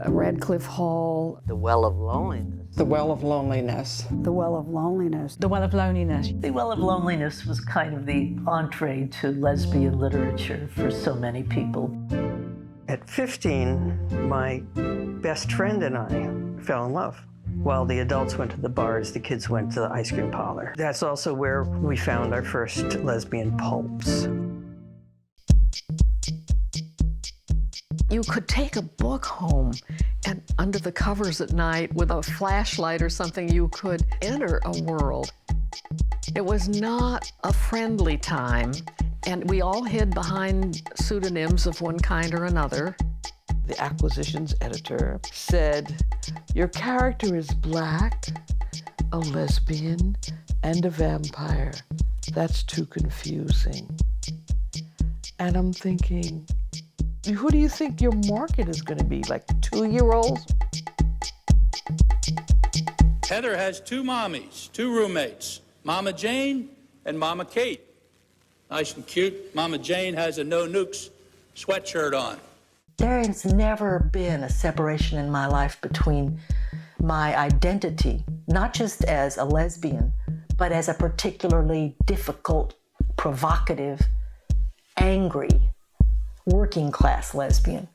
Radcliffe Hall, The Well of Loneliness. The Well of Loneliness. The Well of Loneliness. The Well of Loneliness. The Well of Loneliness was kind of the entree to lesbian literature for so many people. At 15, my best friend and I fell in love. While the adults went to the bars, the kids went to the ice cream parlor. That's also where we found our first lesbian pulps. You could take a book home and under the covers at night with a flashlight or something, you could enter a world. It was not a friendly time, and we all hid behind pseudonyms of one kind or another. The acquisitions editor said, "Your character is black, a lesbian, and a vampire. That's too confusing." And I'm thinking, who do you think your market is going to be, like 2-year-olds? Heather has 2 mommies, 2 roommates, Mama Jane and Mama Kate. Nice and cute. Mama Jane has a No Nukes sweatshirt on. There has never been a separation in my life between my identity, not just as a lesbian, but as a particularly difficult, provocative, angry, working class lesbian.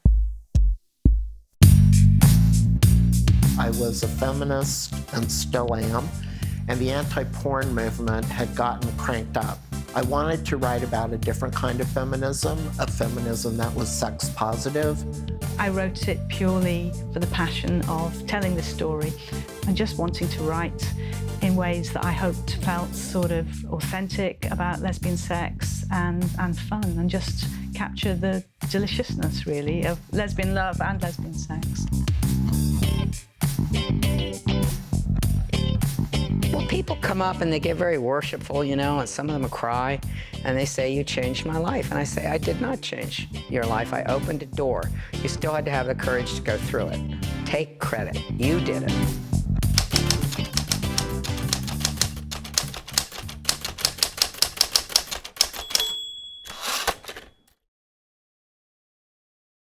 I was a feminist and still am, and the anti-porn movement had gotten cranked up. I wanted to write about a different kind of feminism, a feminism that was sex positive. I wrote it purely for the passion of telling the story and just wanting to write in ways that I hoped felt sort of authentic about lesbian sex and fun, and just capture the deliciousness, really, of lesbian love and lesbian sex. Well, people come up and they get very worshipful, you know, and some of them cry, and they say, "You changed my life." And I say, "I did not change your life. I opened a door. You still had to have the courage to go through it. Take credit. You did it."